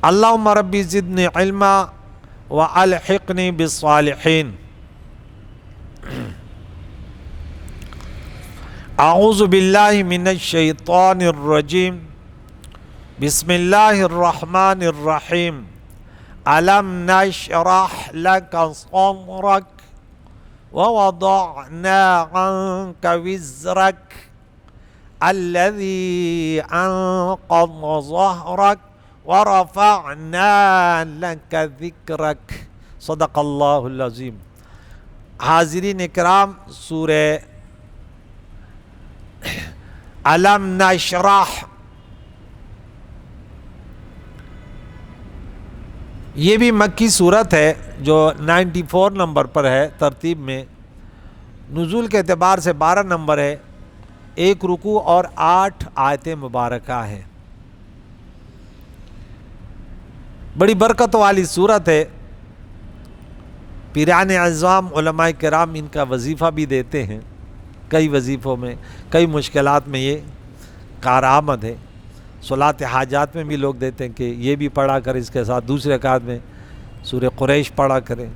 اللہم ربی زدنی علما والحقنی بالصالحین۔ اعوذ باللہ من الشیطان الرجیم، بسم اللہ الرحمن الرحیم۔ الم نشرح لک صدرک ووضعنا عنک وزرک الذی انقض ظہرک ورفعنا لک ذکرک۔ صدق اللہ العظیم۔ حاضرین اکرام، سورہ الم نشرح، یہ بھی مکی صورت ہے جو 94 نمبر پر ہے ترتیب میں، نزول کے اعتبار سے 12 نمبر ہے، 1 رکوع اور 8 آیتیں مبارکہ ہیں۔ بڑی برکت والی صورت ہے۔ پیران اعظام علماء کرام ان کا وظیفہ بھی دیتے ہیں، کئی وظیفوں میں، کئی مشکلات میں یہ کارآمد ہے۔ صلاۃ حاجات میں بھی لوگ دیتے ہیں کہ یہ بھی پڑھا کر، اس کے ساتھ دوسرے رکعت میں سورہ قریش پڑھا کریں۔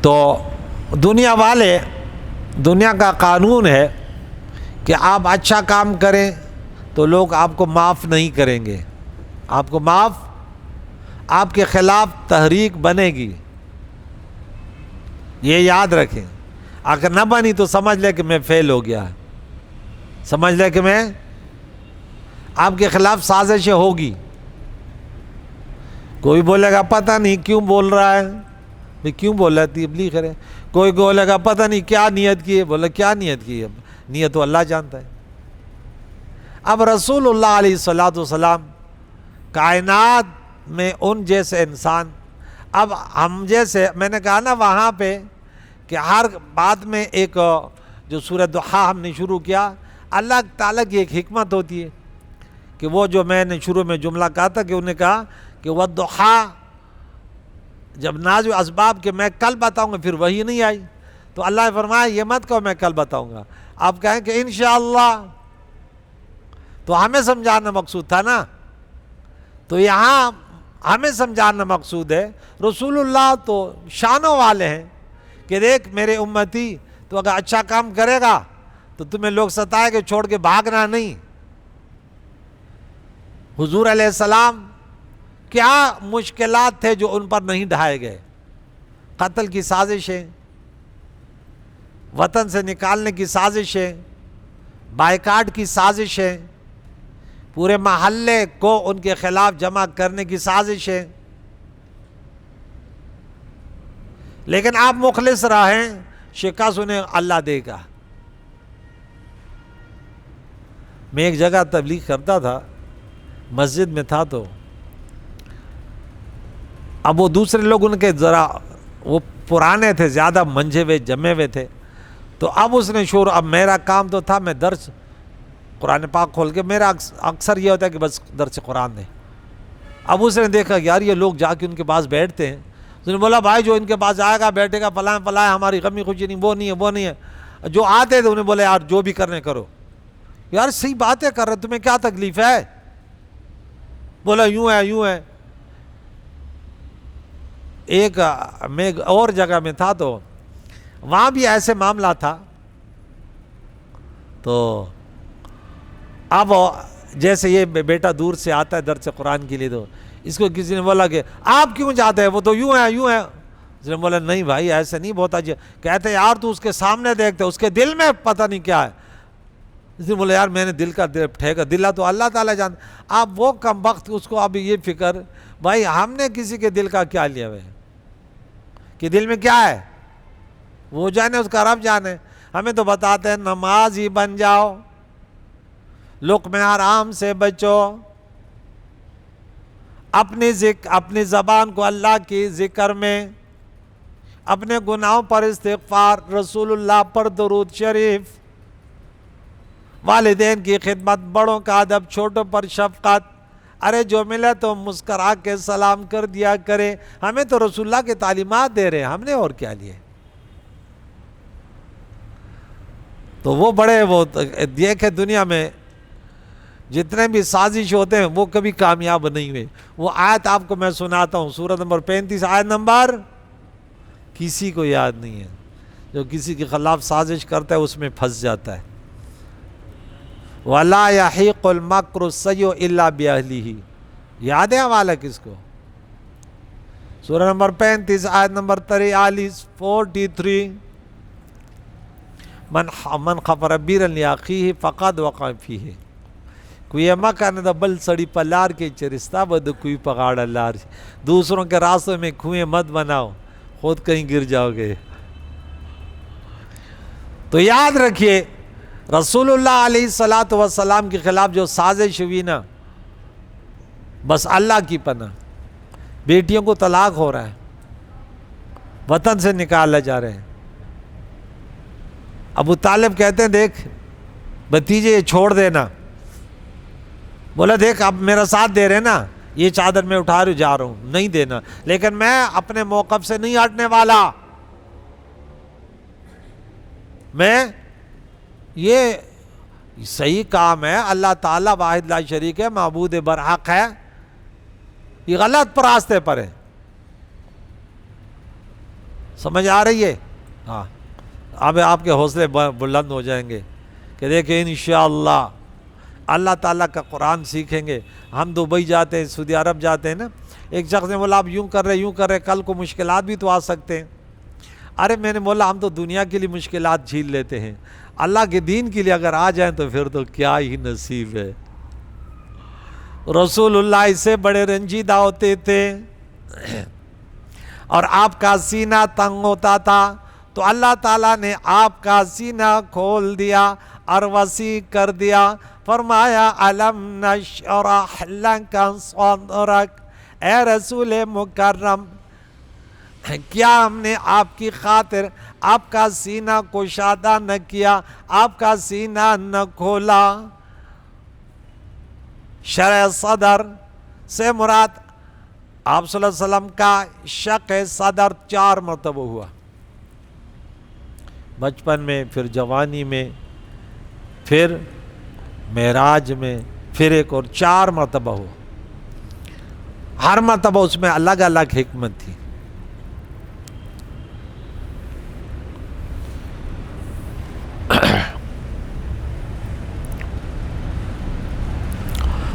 تو دنیا والے، دنیا کا قانون ہے کہ آپ اچھا کام کریں تو لوگ آپ کو معاف نہیں کریں گے، آپ کو آپ کے خلاف تحریک بنے گی، یہ یاد رکھیں۔ اگر نہ بنی تو سمجھ لے کہ میں فیل ہو گیا، سمجھ لے کہ میں آپ کے خلاف سازشیں ہوگی۔ کوئی بولے گا پتہ نہیں کیوں بول رہا ہے، بھئی کیوں بول رہا ہے، تبلیغ کرے۔ کوئی بولے گا پتہ نہیں کیا نیت کی ہے، بولا کیا نیت کی ہے، نیت تو اللہ جانتا ہے۔ اب رسول اللہ علیہ السلام کائنات میں ان جیسے انسان، اب ہم جیسے، میں نے کہا نا وہاں پہ کہ ہر بات میں ایک جو سورہ ضحیٰ ہم نے شروع کیا، اللہ تعالیٰ کی ایک حکمت ہوتی ہے کہ وہ جو میں نے شروع میں جملہ کہا تھا کہ انہوں نے کہا کہ والضحیٰ، جب نازل اسباب کہ میں کل بتاؤں گا، پھر وہی نہیں آئی تو اللہ نے فرمایا یہ مت کہو میں کل بتاؤں گا، آپ کہیں کہ انشاءاللہ، تو ہمیں سمجھانا مقصود تھا نا۔ تو یہاں ہمیں سمجھانا مقصود ہے، رسول اللہ تو شانوں والے ہیں کہ دیکھ میرے امتی، تو اگر اچھا کام کرے گا تو تمہیں لوگ ستائے کہ چھوڑ کے بھاگنا نہیں۔ حضور علیہ السلام کیا مشکلات تھے جو ان پر نہیں ڈھائے گئے، قتل کی سازشیں، وطن سے نکالنے کی سازشیں، بائیکاٹ کی سازشیں، پورے محلے کو ان کے خلاف جمع کرنے کی سازشیں، لیکن آپ مخلص رہیں، شکست انہیں اللہ دے گا۔ میں ایک جگہ تبلیغ کرتا تھا، مسجد میں تھا، تو اب وہ دوسرے لوگ ان کے ذرا وہ پرانے تھے، زیادہ منجھے ہوئے جمے ہوئے تھے، تو اب اس نے اب میرا کام تو تھا میں درس قرآن پاک کھول کے، میرا اکثر یہ ہوتا ہے کہ بس درس قرآن دیں۔ اب اس نے دیکھا یار یہ لوگ جا کے ان کے پاس بیٹھتے ہیں، اس نے بولا بھائی جو ان کے پاس آئے گا بیٹھے گا فلاں فلاں، ہماری غمی خوشی نہیں، وہ نہیں ہے وہ نہیں ہے۔ جو آتے تھے انہیں بولا یار جو بھی کرنے کرو، یار صحیح باتیں کر رہے، تمہیں کیا تکلیف ہے؟ بولا یوں ہے یوں ہے۔ میں اور جگہ میں تھا تو وہاں بھی ایسے معاملہ تھا، تو اب جیسے یہ بیٹا دور سے آتا ہے درس قرآن کے لیے، تو اس کو کسی نے بولا کہ آپ کیوں جاتے ہیں، وہ تو یوں ہے یوں ہے۔ اس نے بولا نہیں بھائی ایسے نہیں، بہت اچھا کہتے یار تو اس کے سامنے دیکھتے اس کے دل میں پتہ نہیں کیا ہے۔ اس نے بولا یار میں نے دل کا ٹھیکا دلا تو اللہ تعالیٰ جانتا۔ اب وہ کم وقت اس کو اب یہ فکر، بھائی ہم نے کسی کے دل کا کیا لیا ہے کہ دل میں کیا ہے، وہ جانے اس کا رب جانے۔ ہمیں تو بتاتے ہیں نماز ہی بن جاؤ، لقمہ حرام سے بچو، اپنی زبان کو اللہ کی ذکر میں، اپنے گناہوں پر استغفار، رسول اللہ پر درود شریف، والدین کی خدمت، بڑوں کا ادب، چھوٹوں پر شفقت۔ ارے جو ملے تو مسکرا کے سلام کر دیا کرے۔ ہمیں تو رسول اللہ کے تعلیمات دے رہے ہیں، ہم نے اور کیا لیے؟ تو وہ بڑے وہ دیکھے دنیا میں جتنے بھی سازش ہوتے ہیں وہ کبھی کامیاب نہیں ہوئے. وہ آیت آپ کو میں سناتا ہوں، سورۃ نمبر 35 آیت نمبر، کسی کو یاد نہیں ہے. جو کسی کے خلاف سازش کرتا ہے اس میں پھنس جاتا ہے. وَلَا يَحِيقُ الْمَكْرُ السَّيِّئُ إِلَّا بِأَهْلِهِ. یاد ہے حوالہ کس کو؟ سورہ نمبر 35 آیت نمبر 43 من خفر بیرا لیاقیه فقد وقع فیه. کوئی مکہ نہ بل سڑی پلار کے چرستہ بد کوئی پگاڑا لار. دوسروں کے راستوں میں کنویں مت بناؤ، خود کہیں گر جاؤ گے. تو یاد رکھیے رسول اللہ علیہ السلام کے خلاف جو سازش ہوئی نا، بس اللہ کی پناہ. بیٹیوں کو طلاق ہو رہا ہے، وطن سے نکالا جا رہے ہیں. ابو طالب کہتے ہیں دیکھ بھتیجے یہ چھوڑ دینا. بولا دیکھ اب میرا ساتھ دے رہے نا، یہ چادر میں اٹھا رہا جا رہا ہوں، نہیں دینا، لیکن میں اپنے موقف سے نہیں ہٹنے والا. میں یہ صحیح کام ہے، اللہ تعالیٰ واحد لا شریک ہے، معبود برحق ہے، یہ غلط راستے پر ہے. سمجھ آ رہی ہے؟ ہاں. اب آپ کے حوصلے بلند ہو جائیں گے کہ دیکھیں انشاءاللہ اللہ تعالیٰ کا قرآن سیکھیں گے. ہم دبئی جاتے ہیں، سعودی عرب جاتے ہیں نا، ایک شخص نے بولا آپ یوں کر رہے کل کو مشکلات بھی تو آ سکتے ہیں. ارے میں نے بولا ہم تو دنیا کے لیے مشکلات جھیل لیتے ہیں، اللہ کے دین کے لیے اگر آ جائیں تو پھر تو کیا ہی نصیب ہے. رسول اللہ اس سے بڑے رنجیدہ ہوتے تھے اور آپ کا سینہ تنگ ہوتا تھا تو اللہ تعالیٰ نے آپ کا سینہ کھول دیا اور وسیع کر دیا. فرمایا الم نشرح لک صدرک، اے رسول مکرم کیا ہم نے آپ کی خاطر آپ کا سینہ کشادہ نہ کیا، آپ کا سینہ نہ کھولا. شرح صدر سے مراد آپ صلی اللہ علیہ وسلم کا شق صدر 4 مرتبہ ہوا، بچپن میں، پھر جوانی میں، پھر معراج میں، پھر ایک اور 4 مرتبہ ہوا. ہر مرتبہ اس میں الگ الگ حکمت تھی.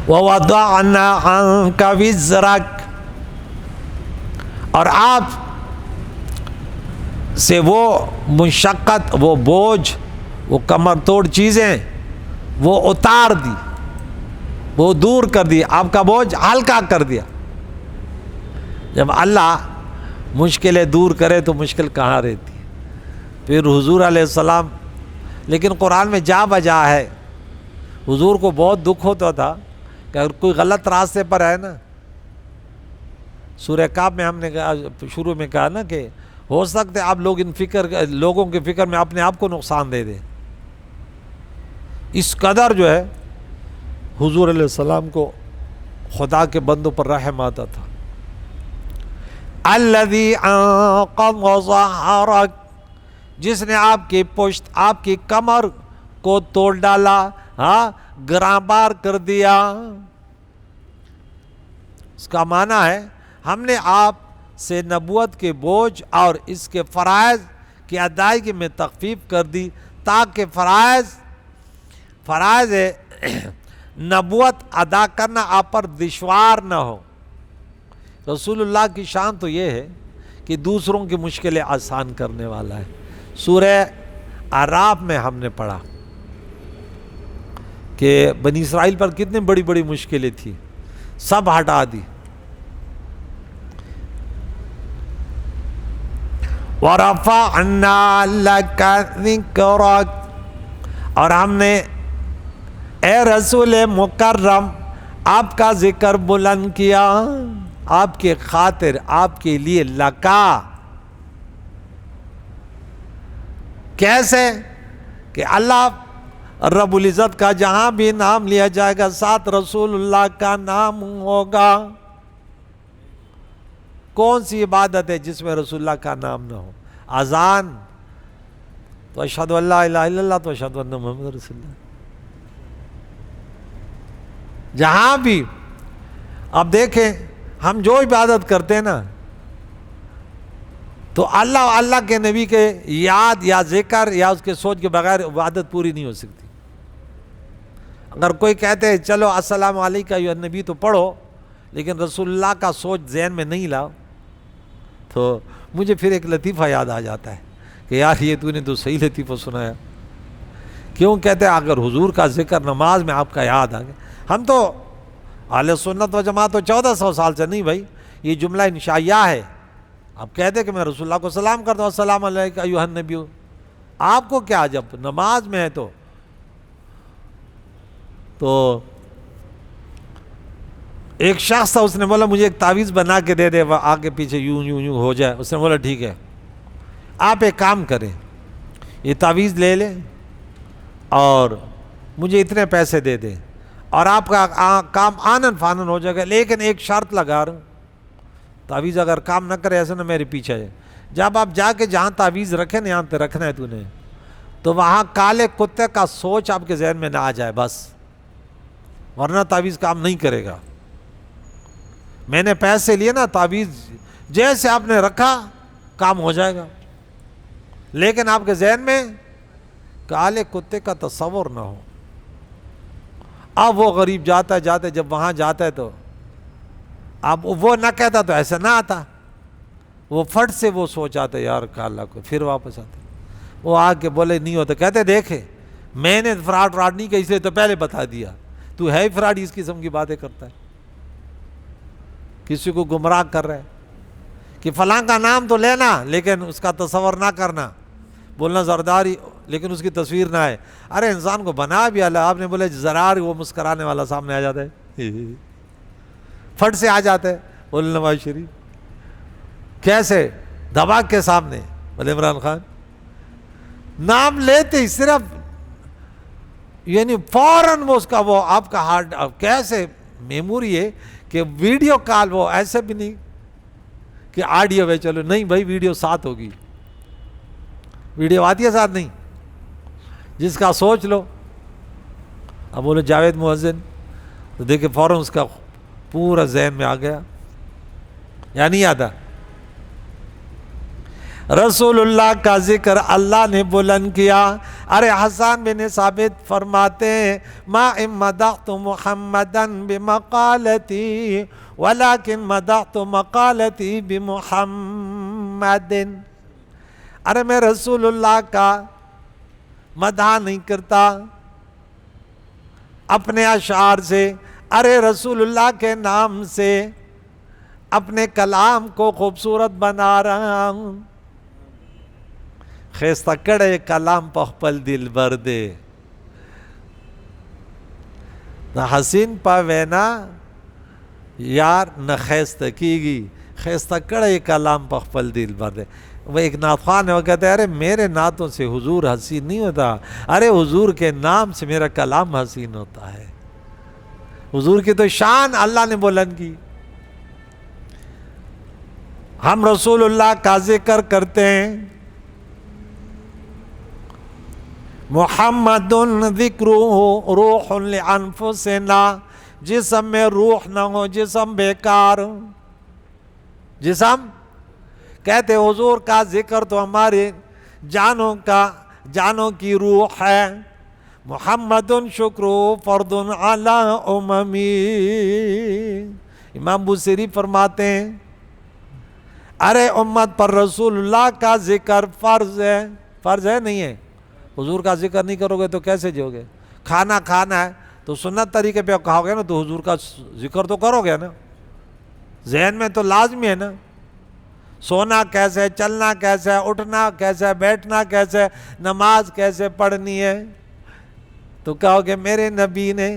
وَوَضَعْنَا عَنْكَ وِزْرَكَ، اور آپ سے وہ مشقت، وہ بوجھ، وہ کمر توڑ چیزیں وہ اتار دی، وہ دور کر دی، آپ کا بوجھ ہلکا کر دیا. جب اللہ مشکلیں دور کرے تو مشکل کہاں رہتی ہے. پھر حضور علیہ السلام، لیکن قرآن میں جا بجا ہے، حضور کو بہت دکھ ہوتا تھا کہ اگر کوئی غلط راستے پر ہے نا. سورہ کہف میں ہم نے شروع میں کہا نا کہ ہو سکتے آپ لوگ لوگوں کی فکر میں اپنے آپ کو نقصان دے دیں. اس قدر جو ہے حضور علیہ السلام کو خدا کے بندوں پر رحم آتا تھا. الذی انقض ظہرک، جس نے آپ کی پشت، آپ کی کمر کو توڑ ڈالا، ہاں گراں بار کر دیا. اس کا معنی ہے ہم نے آپ سے نبوت کے بوجھ اور اس کے فرائض کی ادائیگی میں تخفیف کر دی تاکہ فرائض نبوت ادا کرنا آپ پر دشوار نہ ہو. رسول اللہ کی شان تو یہ ہے کہ دوسروں کی مشکلیں آسان کرنے والا ہے. سورہ اعراف میں ہم نے پڑھا کہ بنی اسرائیل پر کتنی بڑی بڑی مشکلیں تھیں، سب ہٹا دی. وَرَفَعْنَا لَكَ ذِكْرَكَ، اور ہم نے اے رسول مکرم آپ کا ذکر بلند کیا، آپ کے خاطر، آپ کے لیے. لکا کیسے کہ اللہ رب العزت کا جہاں بھی نام لیا جائے گا ساتھ رسول اللہ کا نام ہوگا. کون سی عبادت ہے جس میں رسول اللہ کا نام نہ ہو؟ اذان تو اشہد ان لا الہ الا اللہ تو اشہد ان محمد رسول اللہ. جہاں بھی اب دیکھیں ہم جو عبادت کرتے ہیں نا تو اللہ کے نبی کے یاد یا ذکر یا اس کے سوچ کے بغیر عبادت پوری نہیں ہو سکتی. اگر کوئی کہتے ہیں چلو السلام علیکم یا نبی تو پڑھو لیکن رسول اللہ کا سوچ ذہن میں نہیں لاؤ تو مجھے پھر ایک لطیفہ یاد آ جاتا ہے کہ یار یہ تو نے تو صحیح لطیفہ سنایا. کیوں کہتے ہیں اگر حضور کا ذکر نماز میں آپ کا یاد آ گیا. ہم تو اہل سنت و جماعت تو 1400 سال سے نہیں بھائی یہ جملہ انشائیہ ہے. آپ کہتے کہ میں رسول اللہ کو سلام کرتا ہوں السلام علیکم ایھا النبی. آپ کو کیا جب نماز میں ہے تو ایک شخص تھا اس نے بولا مجھے ایک تعویذ بنا کے دے دے آگے پیچھے یوں یوں یوں ہو جائے. اس نے بولا ٹھیک ہے آپ ایک کام کریں یہ تعویذ لے لیں اور مجھے اتنے پیسے دے دیں اور آپ کا کام آنن فانن ہو جائے گا لیکن ایک شرط لگا رہا ہوں تعویذ اگر کام نہ کرے ایسے نہ میرے پیچھے ہے. جب آپ جا کے جہاں تعویذ رکھے نا یہاں پہ رکھنا ہے تو نے تو وہاں کالے کتے کا سوچ آپ کے ذہن میں نہ آ جائے بس ورنہ تعویذ کام نہیں کرے گا. میں نے پیسے لیے نا تعویذ جیسے آپ نے رکھا کام ہو جائے گا لیکن آپ کے ذہن میں کالے کتے کا تصور نہ ہو. اب وہ غریب جاتا ہے جب وہاں جاتا ہے تو اب وہ نہ کہتا تو ایسا نہ آتا وہ فٹ سے وہ سوچ آتا یار کالا کو پھر واپس آتا. وہ آ کے بولے نہیں ہوتا کہتے دیکھے میں نے فراڈ نہیں کیا اس لیے تو پہلے بتا دیا تو ہے فراڈ اس قسم کی باتیں کرتا ہے کسی کو گمراہ کر رہا ہے کہ فلاں کا نام تو لینا لیکن اس کا تصور نہ کرنا بولنا زرداری لیکن اس کی تصویر نہ ہے. ارے انسان کو بنا بھی اللہ آپ نے بولے زرار وہ مسکرانے والا سامنے آ جاتا ہے فٹ سے آ جاتا ہے. بول نواز شریف کیسے دبا کے سامنے بولے عمران خان نام لیتے ہی صرف یعنی فوراً وہ اس کا وہ آپ کا ہارٹ کیسے میموری ہے کہ ویڈیو کال وہ ایسے بھی نہیں کہ آڈیو ہے چلو نہیں بھائی ویڈیو ساتھ ہوگی ویڈیو آتی ہے ساتھ نہیں جس کا سوچ لو. اب بولو جاوید مؤذن تو دیکھے فوراً اس کا پورا ذہن میں آ گیا یا نہیں آتا. رسول اللہ کا ذکر اللہ نے بلند کیا. ارے حسان بن ثابت فرماتے ہیں ما مدحت محمدا بمقالتی ولکن مدحت مقالتی بمحمد. ارے میں رسول اللہ کا مدح نہیں کرتا اپنے اشعار سے ارے رسول اللہ کے نام سے اپنے کلام کو خوبصورت بنا رہا ہوں. خیستہ کڑے کلام پخپل دل بردے نہ حسین پا وینا یار نہ خیستہ کی گی خیستہ کڑے کلام پخپل دل بردے. وہ ایک نعت خوان ہے وہ کہتے ہیں ارے میرے نعتوں سے حضور حسین نہیں ہوتا ارے حضور کے نام سے میرا کلام حسین ہوتا ہے. حضور کی تو شان اللہ نے بلند کی. ہم رسول اللہ کا ذکر کرتے ہیں محمد ذکرہ روح لانفسنا جسم میں روح نہ ہو جسم بیکار جسم کہتے حضور کا ذکر تو ہمارے جانوں کی روح ہے. محمد شکر فرد علی اممی. امام بوصیری فرماتے ہیں ارے امت پر رسول اللہ کا ذکر فرض ہے نہیں ہے. حضور کا ذکر نہیں کرو گے تو کیسے جیو گے. کھانا ہے تو سنت طریقے پہ کھاؤ گے نا تو حضور کا ذکر تو کرو گے نا ذہن میں تو لازمی ہے نا. سونا کیسے چلنا کیسے اٹھنا کیسے بیٹھنا کیسے نماز کیسے پڑھنی ہے تو کہو گے میرے نبی نے.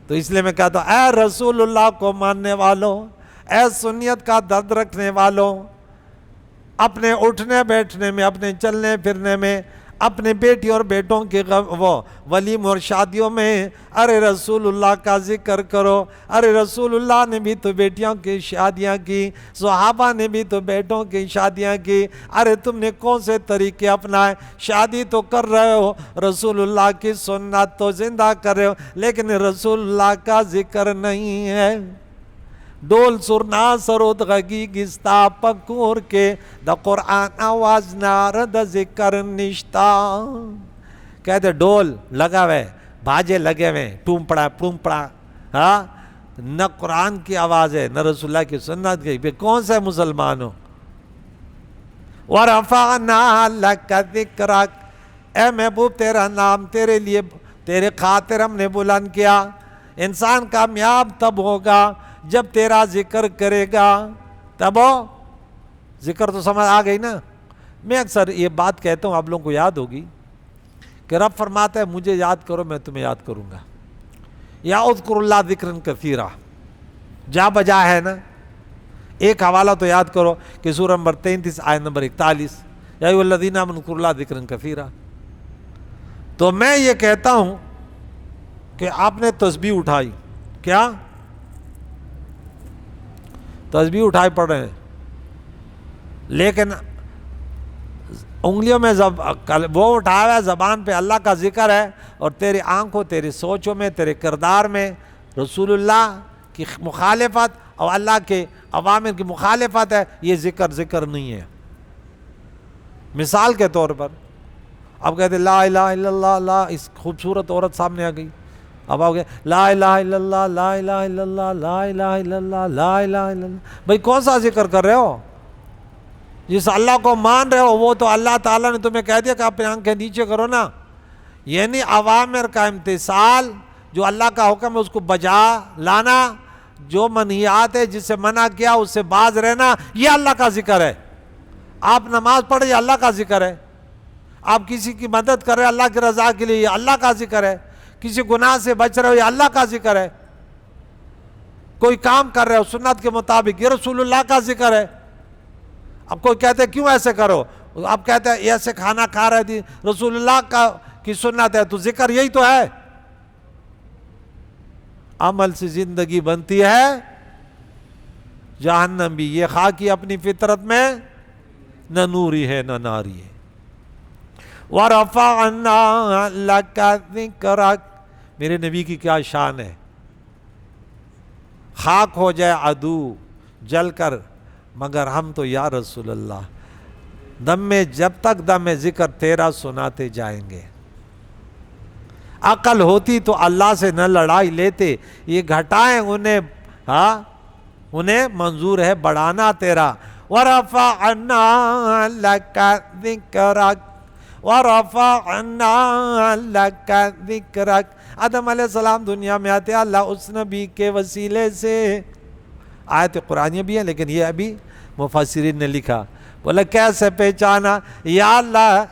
تو اس لیے میں کہتا ہوں اے رسول اللہ کو ماننے والوں اے سنیت کا درد رکھنے والوں اپنے اٹھنے بیٹھنے میں اپنے چلنے پھرنے میں اپنے بیٹی اور بیٹوں کے وہ ولیم اور شادیوں میں ارے رسول اللہ کا ذکر کرو. ارے رسول اللہ نے بھی تو بیٹیوں کی شادیاں کی, صحابہ نے بھی تو بیٹوں کی شادیاں کی. ارے تم نے کون سے طریقے اپنائے؟ شادی تو کر رہے ہو, رسول اللہ کی سنت تو زندہ کر رہے ہو, لیکن رسول اللہ کا ذکر نہیں ہے. ڈول سرنا سرود غگی گستا پکور کے دا قرآن آواز نار دا ذکر نشتا. کہتے ڈول لگا ہوئے, بھاجے لگے ہوئے, ٹومپڑا ٹومپڑا, ہاں نہ قرآن کی آواز ہے نہ رسول اللہ کی سنت کی. پھر کون سے مسلمان ہو؟ وَرَفَعْنَا لَكَ ذِكْرَكَ, اے محبوب تیرا نام تیرے لیے تیرے خاطر ہم نے بلند کیا. انسان کامیاب تب ہوگا جب تیرا ذکر کرے گا, تب ہو. ذکر تو سمجھ آ گئی نا. میں اکثر یہ بات کہتا ہوں, آپ لوگوں کو یاد ہوگی کہ رب فرماتا ہے مجھے یاد کرو میں تمہیں یاد کروں گا. یا اذکر اللہ ذکرا کثیرا, جا بجا ہے نا. ایک حوالہ تو یاد کرو کہ سورہ نمبر 33 آیت نمبر 41, یا ایھا الذین آمنوا اذکروا اللہ ذکرا کثیرا. تو میں یہ کہتا ہوں کہ آپ نے تسبیح اٹھائی, کیا تسبیح اٹھائے پڑھ رہے ہیں, لیکن انگلیوں میں وہ اٹھایا ہے, زبان پہ اللہ کا ذکر ہے, اور تیری آنکھوں تیری سوچوں میں تیرے کردار میں رسول اللہ کی مخالفت اور اللہ کے اوامر کی مخالفت ہے. یہ ذکر نہیں ہے. مثال کے طور پر اب کہتے لا الہ الا اللہ, لا, اس خوبصورت عورت سامنے آ گئی, اب آؤ گے لا الہ الا اللہ, لا الہ الا اللہ, لا الہ الا اللہ, لا الہ الا اللہ. بھئی کون سا ذکر کر رہے ہو؟ جس اللہ کو مان رہے ہو وہ تو اللہ تعالیٰ نے تمہیں کہہ دیا کہ اپنے آنکھیں نیچے کرو نا. یعنی اوامر کا امتثال, جو اللہ کا حکم ہے اس کو بجا لانا, جو منہیات ہے جس سے منع کیا اس سے باز رہنا, یہ اللہ کا ذکر ہے. آپ نماز پڑھ رہے, یہ اللہ کا ذکر ہے. آپ کسی کی مدد کر رہے اللہ کی رضا کے لیے, یہ اللہ کا ذکر ہے. کسی گناہ سے بچ رہے ہو, یہ اللہ کا ذکر ہے. کوئی کام کر رہے ہو سنت کے مطابق, یہ رسول اللہ کا ذکر ہے. اب کوئی کہتے ہیں کیوں ایسے کرو, آپ کہتے ہیں ایسے کھانا کھا رہے تھے, رسول اللہ کی سنت ہے, تو ذکر یہی تو ہے. عمل سے زندگی بنتی ہے, جہنم بھی. یہ خاکی اپنی فطرت میں نہ نوری ہے نہ ناری ہے. وَرَفَعْنَا لَكَ ذِكْرَكَ, میرے نبی کی کیا شان ہے. خاک ہو جائے عدو جل کر, مگر ہم تو یا رسول اللہ دم میں, جب تک دم میں ذکر تیرا سناتے جائیں گے. عقل ہوتی تو اللہ سے نہ لڑائی لیتے, یہ گھٹائیں انہیں, ہاں انہیں منظور ہے بڑھانا تیرا. وَرَفَعْنَا لَكَ ذِكْرَكَ, وَرَفَعْنَا لَكَ ذِكْرَكَ. آدم علیہ السلام دنیا میں آتے, اللہ اس نبی کے وسیلے سے. آیت قرآنی بھی ہے لیکن یہ ابھی مفسرین نے لکھا. بولا کیسے پہچانا؟ یا اللہ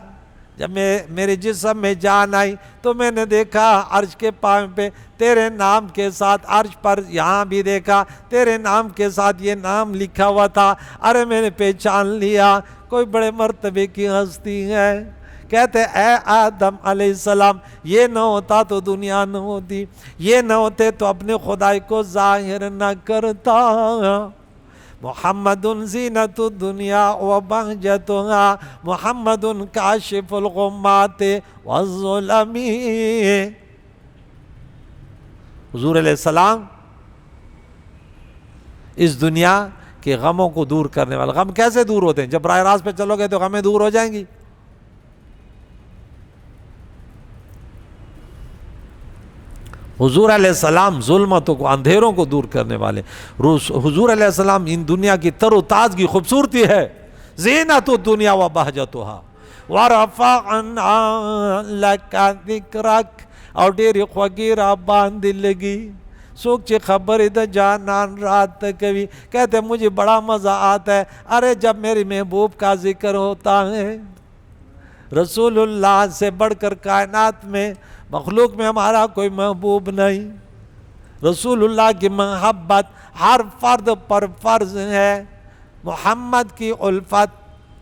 جب میرے جسم میں جان آئی تو میں نے دیکھا عرش کے پاؤں پہ تیرے نام کے ساتھ, عرش پر یہاں بھی دیکھا تیرے نام کے ساتھ یہ نام لکھا ہوا تھا. ارے میں نے پہچان لیا کوئی بڑے مرتبے کی ہستی ہے. کہتے اے آدم علیہ السلام, یہ نہ ہوتا تو دنیا نہ ہوتی, یہ نہ ہوتے تو اپنے خدائی کو ظاہر نہ کرتا. محمد زینت الدنیا و بہجتها, محمد کاشف الغمات والظلم. حضور علیہ السلام اس دنیا کے غموں کو دور کرنے والا. غم کیسے دور ہوتے ہیں؟ جب براہ راست پہ چلو گے تو غمیں دور ہو جائیں گی. حضور علیہ السلام ظلمتوں کو, اندھیروں کو دور کرنے والے. حضور علیہ السلام ان دنیا کی تر و تازگی خوبصورتی ہے. زینت الدنیا و بہجتها. ورفعنا لك ذکرک, اور ڈیری خوگیرہ باندھ لگی. سوک چی خبر دا جانان رات کبھی. کہتے مجھے بڑا مزہ آتا ہے ارے جب میری محبوب کا ذکر ہوتا ہے. رسول اللہ سے بڑھ کر کائنات میں مخلوق میں ہمارا کوئی محبوب نہیں. رسول اللہ کی محبت ہر فرد پر فرض ہے. محمد کی الفت,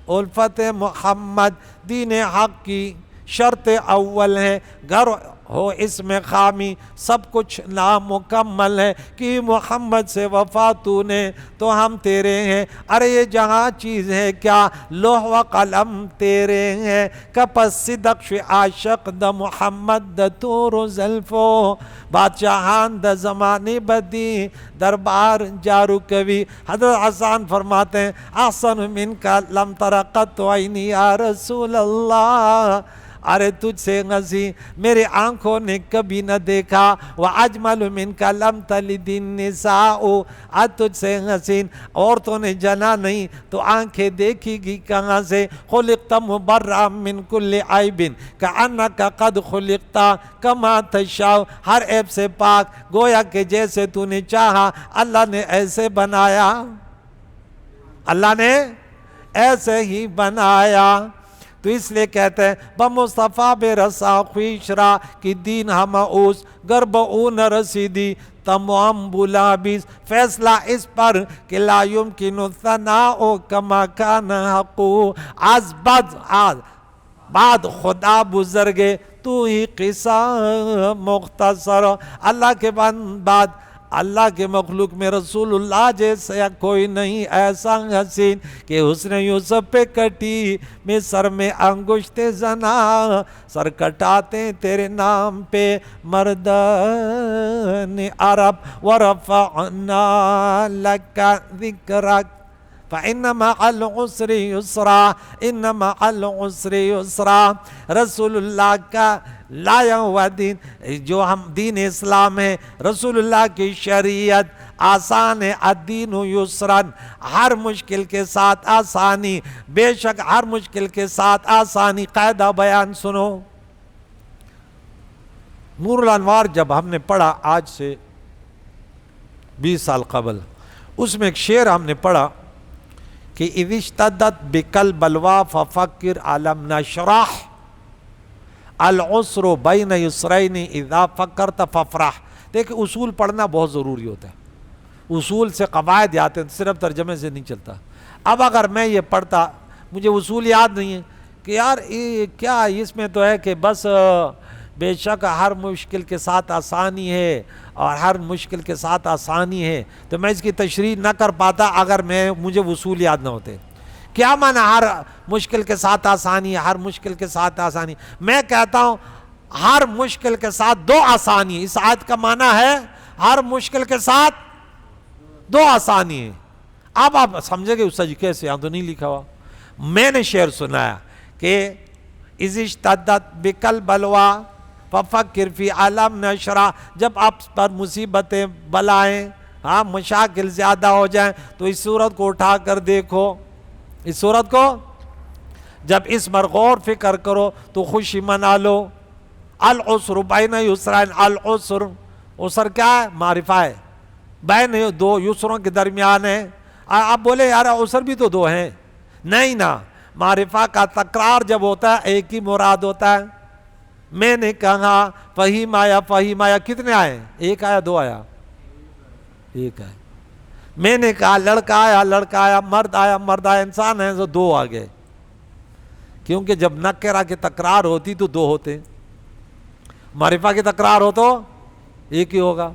الفت محمد دین حق کی شرط اول ہے، گھر ہو اس میں خامی، سب کچھ نامکمل ہے کہ محمد سے وفا تو نے تو ہم تیرے ہیں۔ ارے یہ جہاں چیز ہے کیا، لوح و قلم تیرے ہیں، کپس صدق شو عاشق دا محمد دا تور و زلفو، بادشاہان دا زمانے بدی دربار جارو کوی۔ حضرت حسان فرماتے ہیں احسن من کا لم تر قط عینی یا رسول اللہ، ارے تجھ سے غزی میرے آنکھوں نے کبھی نہ دیکھا، وَأَجْمَلُ مِنْكَ لَمْ تَلِدِ النِّسَاءُ، آج تجھ سے حسین عورتوں نے جنا نہیں تو آنکھیں دیکھی گی کہاں سے، خُلِقْتَ مُبَرَّأً مِّن كُلِّ عَيْبٍ كَأَنَّكَ قَدْ خُلِقْتَ كَمَا تَشَاءُ، ہر عیب سے پاک گویا کہ جیسے تو نے چاہا اللہ نے ایسے بنایا، اللہ نے ایسے ہی بنایا۔ تو اس لیے کہتے ہیں بمصطفیٰ بے رسا خویشرا کی دین ہم اوس گرب اون رسیدی تمام بلابیس، فیصلہ اس پر کہ لا یمکن الثناء کما کان حقو، از بعد خدا بزرگے تو ہی قصہ مختصر، اللہ کے بعد اللہ کے مخلوق میں رسول اللہ جیسا کوئی نہیں ایسا حسین کہ حسن یوسف پہ کٹی میں سر میں انگشت زنا، سر کٹاتے تیرے نام پہ مردان عرب، ورفعنا لک ذکرک فَإِنَّ مَعَ الْعُسْرِ يُسْرًا، إِنَّ مَعَ الْعُسْرِ يُسْرًا۔ رسول اللہ کا لایا ہوا دین جو ہم دین اسلام ہے، رسول اللہ کی شریعت آسان ہے، الدین یسرًا، ہر مشکل کے ساتھ آسانی، بے شک ہر مشکل کے ساتھ آسانی۔ قاعدہ بیان سنو، نور الانوار جب ہم نے پڑھا آج سے 20 سال قبل، اس میں ایک شعر ہم نے پڑھا کہ اِذِ اشْتَدَّتْ بِكَ الْبَلْوَىٰ فَفَكِّرْ أَلَمْ نَشْرَحْ الْعُسْرُ بَيْنَ يُسْرَيْنِ اِذَا فَكَّرْتَ فَافْرَحْ۔ دیکھیں اصول پڑھنا بہت ضروری ہوتا ہے، اصول سے قواعد آتے ہیں، صرف ترجمے سے نہیں چلتا۔ اب اگر میں یہ پڑھتا مجھے اصول یاد نہیں ہے کہ یار کیا اس میں تو ہے کہ بس بے شک ہر مشکل کے ساتھ آسانی ہے اور ہر مشکل کے ساتھ آسانی ہے، تو میں اس کی تشریح نہ کر پاتا اگر مجھے اصول یاد نہ ہوتے۔ کیا معنی ہر مشکل کے ساتھ آسانی ہے، ہر مشکل کے ساتھ آسانی؟ میں کہتا ہوں ہر مشکل کے ساتھ 2 آسانی، اس آیت کا معنی ہے ہر مشکل کے ساتھ 2 آسانی ہے۔ اب آپ سمجھے گے استاد جی کیسے، یہاں تو نہیں لکھا ہوا، میں نے شعر سنایا کہ اِذِ اشْتَدَّتْ بِكَ الْبَلْوَىٰ فَفَكِّرْ فِي أَلَمْ نَشْرَحْ، جب آپ پر مصیبتیں بلائیں مشاکل زیادہ ہو جائیں تو اس صورت کو اٹھا کر دیکھو، اس صورت کو جب اس پر غور فکر کرو تو خوشی منا لو۔ العسر بین یسرین، العسر عسر کیا ہے؟ معرفہ ہے، بین 2 یسروں کے درمیان ہے۔ آپ بولے یار عسر بھی تو 2 ہیں، نہیں نا، معرفہ کا تکرار جب ہوتا ہے ایک ہی مراد ہوتا ہے۔ میں نے کہا فہیم آیا، کتنے آئے؟ 1 آیا 2 آیا؟ 1 آیا۔ میں نے کہا لڑکا آیا، مرد آیا، انسان ہے تو 2 آ گئے، کیونکہ جب نکرہ کی تکرار ہوتی تو 2 ہوتے، معرفہ کی تکرار ہو تو 1 ہی ہوگا۔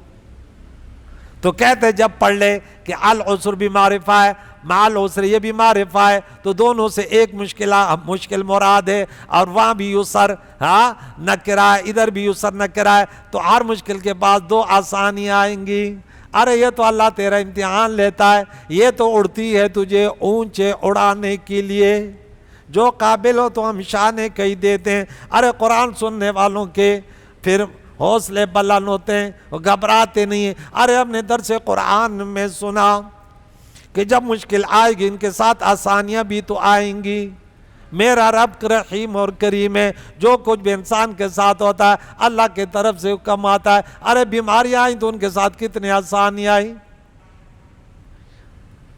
تو کہتے جب پڑھ لے کہ العسر بھی معرفہ ہے، مع العسر یہ بھی معرفہ ہے، تو دونوں سے ایک مشکل مراد ہے، اور وہاں بھی یسر نکرہ ہے، ادھر بھی یسر نکرہ ہے، تو ہر مشکل کے بعد 2 آسانی آئیں گی۔ ارے یہ تو اللہ تیرا امتحان لیتا ہے، یہ تو اڑتی ہے تجھے اونچے اڑانے کے لیے، جو قابل ہو تو ہم شانے کہی دیتے ہیں۔ ارے قرآن سننے والوں کے پھر حوصلے بلند ہوتے ہیں، وہ گھبراتے نہیں ہیں۔ ارے ہم نے درس قرآن میں سنا کہ جب مشکل آئے گی ان کے ساتھ آسانیاں بھی تو آئیں گی۔ میرا رب رحیم اور کریم ہے، جو کچھ بھی انسان کے ساتھ ہوتا ہے اللہ کے طرف سے حکم آتا ہے۔ ارے بیماریاں آئیں تو ان کے ساتھ کتنے آسانیاں آئیں،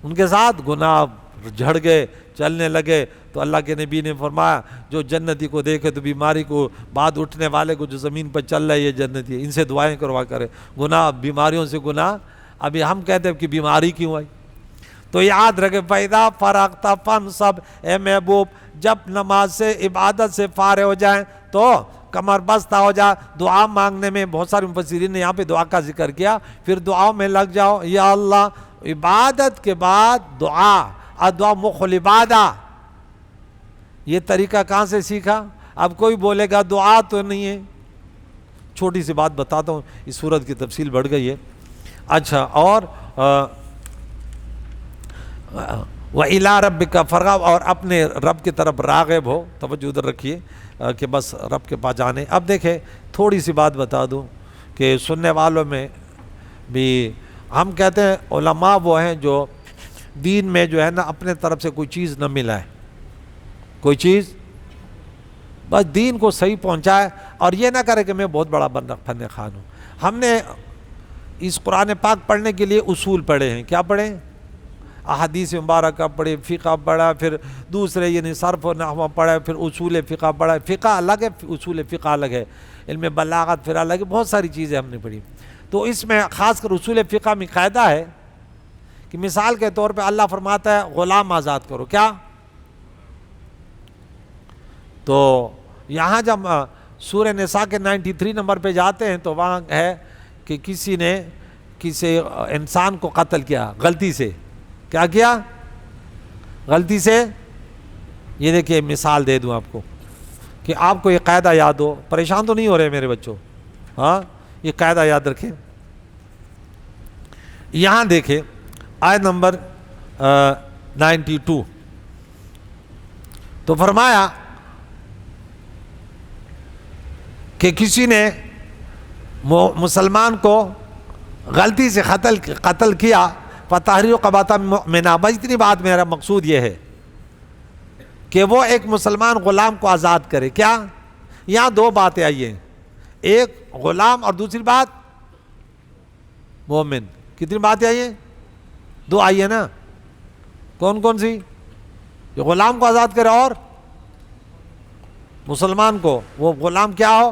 ان کے ساتھ گناہ جھڑ گئے، چلنے لگے، تو اللہ کے نبی نے فرمایا جو جنتی کو دیکھے تو بیماری کو بعد اٹھنے والے کو جو زمین پر چل رہا ہے یہ جنتی ہے، ان سے دعائیں کروا کرے، گناہ بیماریوں سے گناہ۔ ابھی ہم کہتے ہیں کہ بیماری کیوں آئی، تو یاد رکھے فَإِذَا فَرَغْتَ فَانْصَبْ، اے محبوب جب نماز سے عبادت سے فارغ ہو جائیں تو کمر بستہ ہو جا. دعا مانگنے میں بہت سارے مفسرین نے یہاں پہ دعا کا ذکر کیا, پھر دعاؤں میں لگ جاؤ. یا اللہ, عبادت کے بعد دعا, الدعاء مخ العبادہ, یہ طریقہ کہاں سے سیکھا؟ اب کوئی بولے گا دعا تو نہیں ہے. چھوٹی سی بات بتاتا ہوں, اس سورت کی تفصیل بڑھ گئی ہے. اچھا, اور وَإِلَىٰ رَبِّكَ فَارْغَب, اور اپنے رب کی طرف راغب ہو. توجہ ادھر رکھیے کہ بس رب کے پاس جانے. اب دیکھیں تھوڑی سی بات بتا دوں کہ سننے والوں میں بھی ہم کہتے ہیں علماء وہ ہیں جو دین میں جو ہے نا اپنے طرف سے کوئی چیز نہ ملائے, کوئی چیز, بس دین کو صحیح پہنچائے, اور یہ نہ کرے کہ میں بہت بڑا فن خوان ہوں. ہم نے اس قرآن پاک پڑھنے کے لیے اصول پڑھے ہیں. کیا پڑھے؟ احادیث مبارکہ پڑھے, فقہ پڑھا, پھر دوسرے یعنی صرف و نحو پڑھا, پھر اصول فقہ پڑھا. فقہ الگ ہے, اصول فقہ الگ ہے, علم بلاغت پھر الگ ہے, بہت ساری چیزیں ہم نے پڑھی. تو اس میں خاص کر اصول فقہ میں قاعدہ ہے کہ مثال کے طور پہ اللہ فرماتا ہے غلام آزاد کرو. کیا؟ تو یہاں جب سورہ نساء کے 93 نمبر پہ جاتے ہیں تو وہاں ہے کہ کسی نے کسی انسان کو قتل کیا غلطی سے. کیا کیا؟ غلطی سے. یہ دیکھیے مثال دے دوں آپ کو کہ آپ کو یہ قاعدہ یاد ہو. پریشان تو نہیں ہو رہے میرے بچوں؟ ہاں, یہ قاعدہ یاد رکھیں. یہاں دیکھیں آیت نمبر 92, تو فرمایا کہ کسی نے مسلمان کو غلطی سے قتل کیا, فَتَحْرِيرُ رَقَبَةٍ مُؤْمِنَةٍ. بس اتنی بات, میرا مقصود یہ ہے کہ وہ ایک مسلمان غلام کو آزاد کرے. کیا؟ یہاں دو باتیں آئی ہیں, ایک غلام اور دوسری بات مومن. کتنی باتیں آئی ہیں؟ دو آئی ہیں نا. کون کون سی؟ جو غلام کو آزاد کرے اور مسلمان کو. وہ غلام کیا ہو؟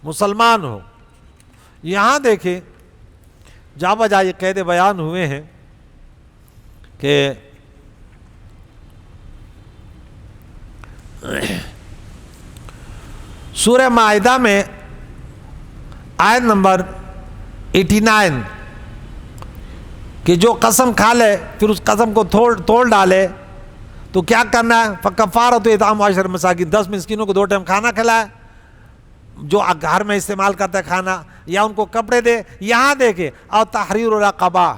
مسلمان ہو. یہاں دیکھیں جا بجا یہ قید بیان ہوئے ہیں کہ سورہ مائدہ میں آیت نمبر 89 کہ جو قسم کھا لے پھر اس قسم کو توڑ ڈالے تو کیا کرنا ہے؟ فَكَفَّارَةُ إِطْعَامُ 10 مساکین, 10 مسکینوں کو 2 ٹائم کھانا کھلائے, جو گھر میں استعمال کرتا ہے کھانا, یا ان کو کپڑے دے. یہاں دیکھیں اور تحریر رقبہ,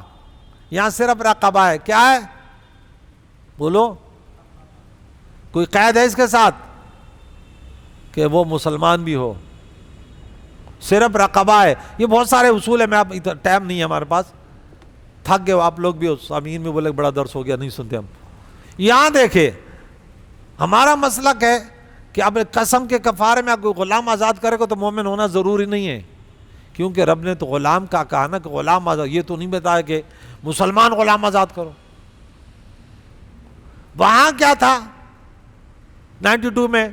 یہاں صرف رقبہ ہے. کیا ہے؟ بولو, کوئی قید ہے اس کے ساتھ کہ وہ مسلمان بھی ہو؟ صرف رقبہ ہے. یہ بہت سارے اصول ہیں, میں اب ٹائم نہیں ہے ہمارے پاس, تھک گئے آپ لوگ بھی ہو. سامعین میں بولے بڑا درس ہو گیا, نہیں سنتے ہم. یہاں دیکھیں ہمارا مسلک ہے کہ اب قسم کے کفارے میں آپ کوئی غلام آزاد کرے گا تو مومن ہونا ضروری نہیں ہے, کیونکہ رب نے تو غلام کا کہا نا کہ غلام آزاد. یہ تو نہیں بتایا کہ مسلمان غلام آزاد کرو. وہاں کیا تھا 92 میں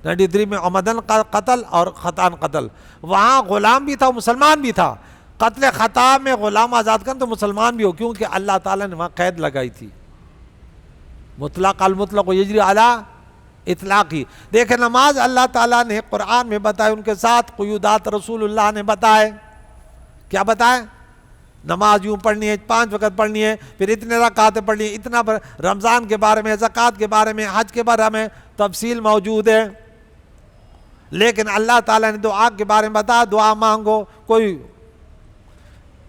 93 میں عمدن قتل اور خطان قتل. وہاں غلام بھی تھا, مسلمان بھی تھا. قتل خطا میں غلام آزاد کرنا تو مسلمان بھی ہو, کیونکہ اللہ تعالیٰ نے وہاں قید لگائی تھی. مطلق المطلق و یجری علی اطلاقی. دیکھیں نماز اللہ تعالیٰ نے قرآن میں بتائے, ان کے ساتھ قیودات رسول اللہ نے بتائے. کیا بتائے؟ نماز یوں پڑھنی ہے, 5 وقت پڑھنی ہے, پھر اتنے رکعتیں پڑھنی ہے, اتنا. رمضان کے بارے میں, زکوٰۃ کے بارے میں, حج کے بارے میں تفصیل موجود ہے. لیکن اللہ تعالیٰ نے دعا کے بارے میں بتایا, دعا مانگو. کوئی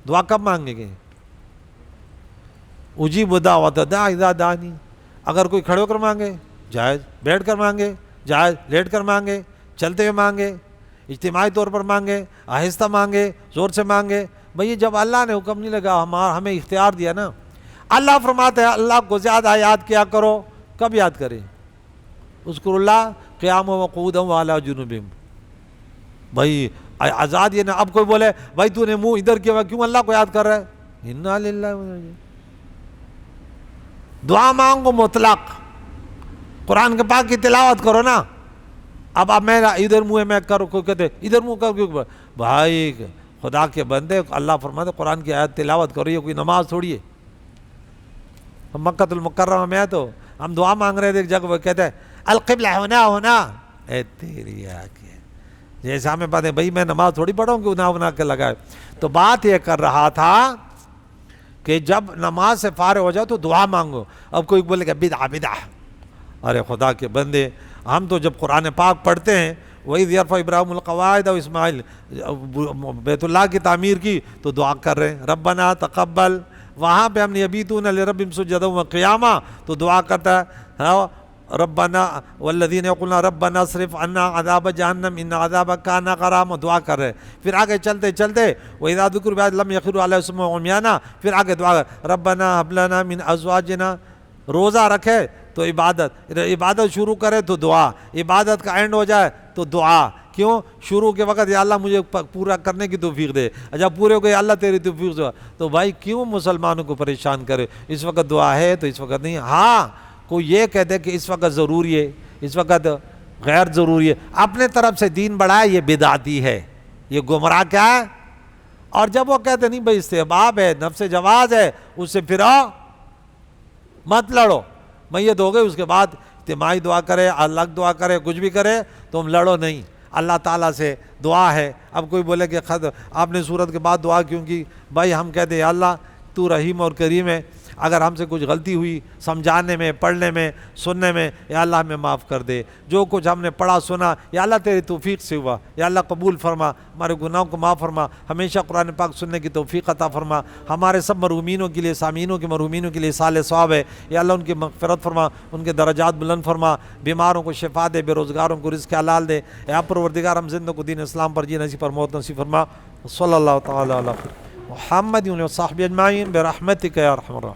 دعا کب مانگیں گے؟ اجیب دعوت الداعی اذا دعانی. اگر کوئی کھڑے ہو کر مانگے جائز, بیٹھ کر مانگے جائز, لیٹ کر مانگے, چلتے ہوئے مانگے, اجتماعی طور پر مانگے, آہستہ مانگے, زور سے مانگے. بھئی جب اللہ نے حکم نہیں لگا, ہمیں اختیار دیا نا. اللہ فرماتا ہے اللہ کو زیادہ یاد کیا کرو. کب یاد کریں؟ اذکروا اللہ قیاما وقعودا وعلی جنوبہم. بھئی آزاد یہ نا. اب کوئی بولے بھائی تو نے منہ ادھر کیا, کیوں اللہ کو یاد کر رہا ہے؟ انا للہ. دعا مانگو مطلق, قرآن کے پاک کی تلاوت کرو نا. اب میرا ادھر منہ ہے, میں کرو, کوئی کہتے ادھر منہ کر, کیوں؟ بھائی خدا کے بندے, اللہ فرماتے قرآن کی آیت تلاوت کرو, یہ کوئی نماز تھوڑی ہے. ہم مکہ المکرمہ میں ہے تو ہم دعا مانگ رہے تھے, ایک جگہ وہ کہتے ہیں القبلہ ہونا ہونا. اے تیری آنکھیں. جیسے ہمیں بات ہے بھائی میں نماز تھوڑی پڑھوں کہ گناہ بنا کے لگائے. تو بات یہ کر رہا تھا کہ جب نماز سے فارغ ہو جاؤ تو دعا مانگو. اب کوئی بولے گا بدعہ بدعہ. ارے خدا کے بندے، ہم تو جب قرآن پاک پڑھتے ہیں وہی یرفع ابراہیم القواعد اور اسماعیل بیت اللہ کی تعمیر کی تو دعا کر رہے ہیں ربنا تقبل. وہاں پہ ہم نے یبیتون لربہم سجدا وقیاما تو دعا کرتا ہے ربنا والذین یقولون ربنا اصرف عنا عذاب جہنم ان عذابها کان غراما دعا کر رہے. پھر آگے چلتے چلتے وَإِذَا ذُكِرُوا بِآيَاتِ لَمْ يَخِرُّوا عَلَيْهَا صُمًّا وَعُمْيَانًا. پھر آگے دعا ربنا هب لنا من ازواجنا. روزہ رکھے تو عبادت شروع کرے تو دعا، عبادت کا اینڈ ہو جائے تو دعا. کیوں؟ شروع کے وقت یا اللہ مجھے پورا کرنے کی توفیق دے، جب پورے ہو گئے اللہ تیری توفیق دے. تو بھائی کیوں مسلمانوں کو پریشان کرے؟ اس وقت دعا ہے تو اس وقت نہیں. ہاں کوئی یہ کہتے کہ اس وقت ضروری ہے، اس وقت غیر ضروری ہے، اپنے طرف سے دین بڑھائے، یہ بدعتی ہے، یہ گمراہ کیا ہے. اور جب وہ کہتے نہیں بھائی استحباب ہے، نفس جواز ہے، اس سے پھر مت لڑو. میت ہو گئی اس کے بعد اجتماعی دعا کرے، الگ دعا کرے، کچھ بھی کرے، تم لڑو نہیں. اللہ تعالیٰ سے دعا ہے. اب کوئی بولے کہ آپ نے سورت کے بعد دعا کیوں کی؟ بھائی ہم کہتے ہیں یا اللہ تو رحیم اور کریم ہے، اگر ہم سے کچھ غلطی ہوئی سمجھانے میں، پڑھنے میں، سننے میں، یا اللہ ہمیں معاف کر دے. جو کچھ ہم نے پڑھا سنا یا اللہ تیری توفیق سے ہوا، یا اللہ قبول فرما، ہمارے گناہوں کو معاف فرما، ہمیشہ قرآن پاک سننے کی توفیق عطا فرما. ہمارے سب مرحومینوں کے لیے، سامعینوں کے مرحومینوں کے لیے سال ثواب ہے، یا اللہ ان کی مغفرت فرما، ان کے درجات بلند فرما، بیماروں کو شفا دے، بے روزگاروں کو رزق حلال دے. یا پروردگار ہم زندوں کو دین اسلام پر جی نصیب پر موت نصیب فرما. صلی اللہ تعالی علی محمد و صحبہ اجمعین برحمتک یا ارحم الراحمین.